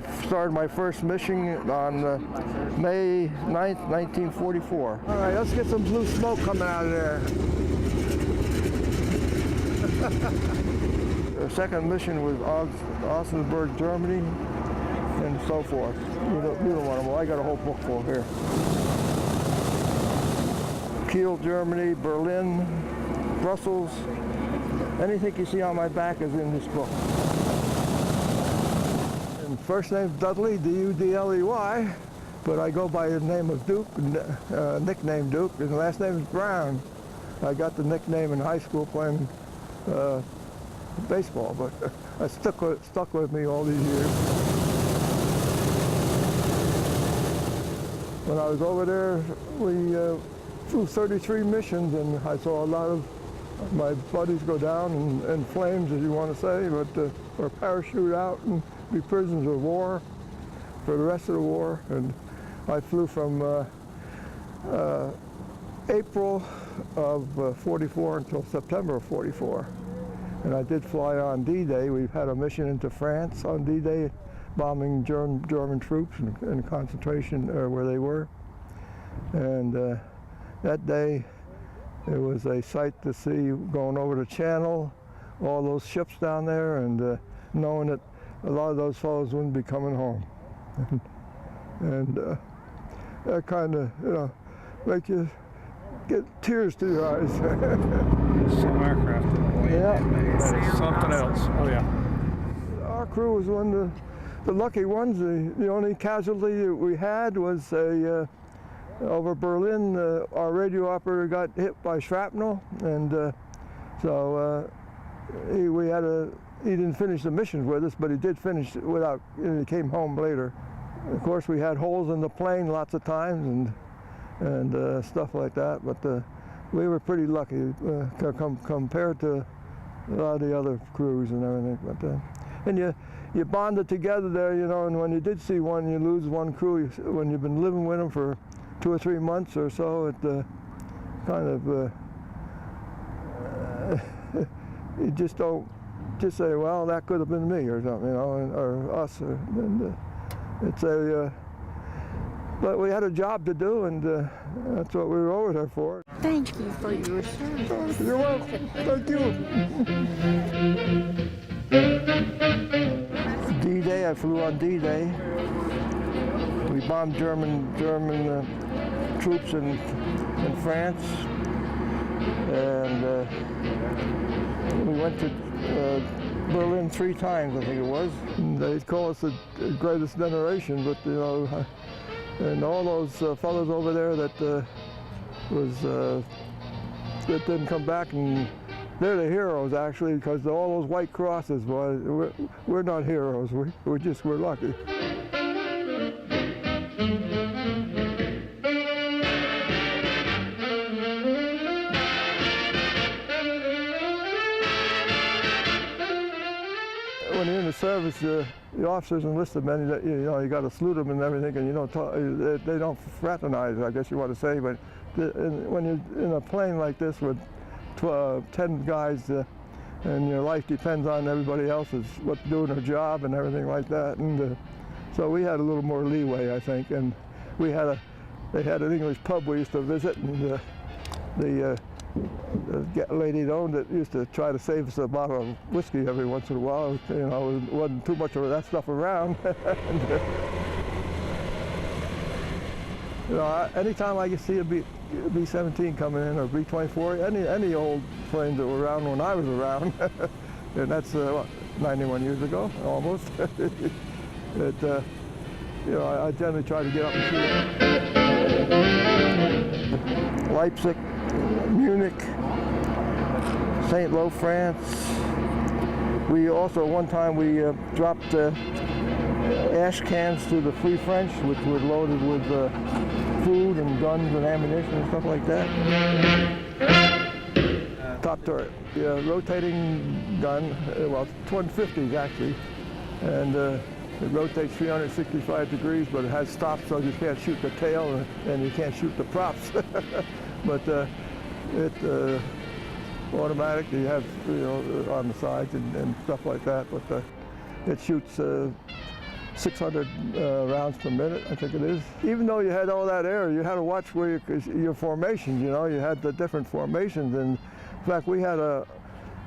I started my first mission on May 9th, 1944. All right, let's get some blue smoke coming out of there. The second mission was Augsburg, Germany, and so forth. You don't want them all. I got a whole book full here. Kiel, Germany, Berlin, Brussels. Anything you see on my back is in this book. And first name's Dudley, D-U-D-L-E-Y, but I go by the name of Duke, nickname Duke, and the last name is Brown. I got the nickname in high school playing baseball, but it stuck with me all these years. When I was over there, we flew 33 missions, and I saw a lot of my buddies go down in flames, as you want to say, but or parachute out and be prisoners of war for the rest of the war. And I flew from April of 44 until September of 44. And I did fly on D-Day. We've had a mission into France on D-Day, bombing German troops in concentration where they were. And that day, it was a sight to see going over the channel, all those ships down there, and knowing that a lot of those fellows wouldn't be coming home. And that kind of, make you get tears to your eyes. Some aircraft. Yeah. That is something else. Oh yeah. Our crew was one of the lucky ones. The only casualty that we had was over Berlin. Our radio operator got hit by shrapnel, and so he didn't finish the mission with us, but he did finish without. He came home later. Of course, we had holes in the plane lots of times and stuff like that, but we were pretty lucky compared to a lot of the other crews and everything. But and you bonded together there, and when you did see one, you lose one crew, when you've been living with them for 2 or 3 months or so, it kind of you just don't just say, well, that could have been me or something, or us. And it's but we had a job to do, and that's what we were over there for. Thank you for your service. You're welcome. Thank you. D-Day, I flew on D-Day. We bombed German troops in France, and we went to Berlin 3 times, I think it was. And they call us the greatest generation, but and all those fellows over there that that didn't come back, and they're the heroes actually, because all those white crosses. Well, we're not heroes. We're lucky. When you're in the service, the officers and enlisted men, you got to salute them and everything, and they don't fraternize, I guess you want to say. But when you're in a plane like this with 10 guys, and your life depends on everybody else's, doing their job and everything like that, and so we had a little more leeway, I think. And they had an English pub we used to visit, and the lady that owned it used to try to save us a bottle of whiskey every once in a while. It wasn't too much of that stuff around. And, anytime I could see a B-17 coming in, or B-24, any old planes that were around when I was around, and that's 91 years ago, almost. I generally try to get up and see it. Leipzig, Munich, St. Lo, France. We also, one time, we dropped ash cans to the Free French, which were loaded with food and guns and ammunition and stuff like that. Top turret, rotating gun, well, twin 50s actually, and it rotates 365 degrees, but it has stops, so you can't shoot the tail and you can't shoot the props. But it automatic, you have on the sides and stuff like that. But it shoots 600 rounds per minute, I think it is. Even though you had all that air, you had to watch where your formations, you know, you had the different formations. And in fact, we had a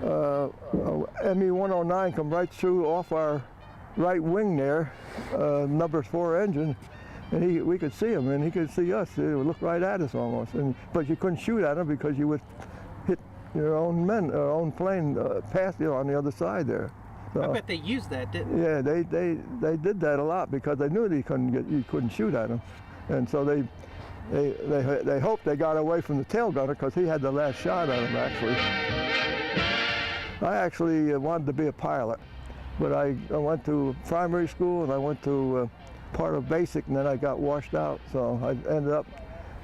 ME-109 come right through off our right wing there, number 4 engine, and we could see him, and he could see us. He would look right at us almost. But you couldn't shoot at him because you would hit your own own plane past you on the other side there. So, I bet they used that, didn't they? yeah, they did that a lot because they knew you couldn't shoot at him, and so they hoped they got away from the tail gunner because he had the last shot on him actually. I actually wanted to be a pilot, but I went to primary school and I went to part of basic, and then I got washed out, so I ended up,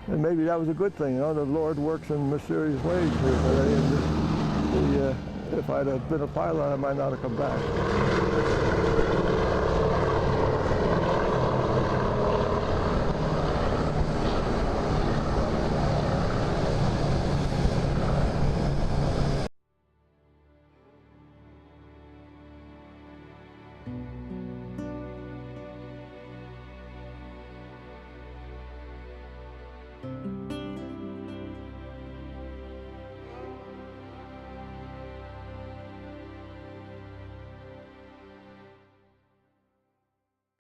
and maybe that was a good thing, you know, the Lord works in mysterious ways here. If I'd have been a pilot, I might not have come back.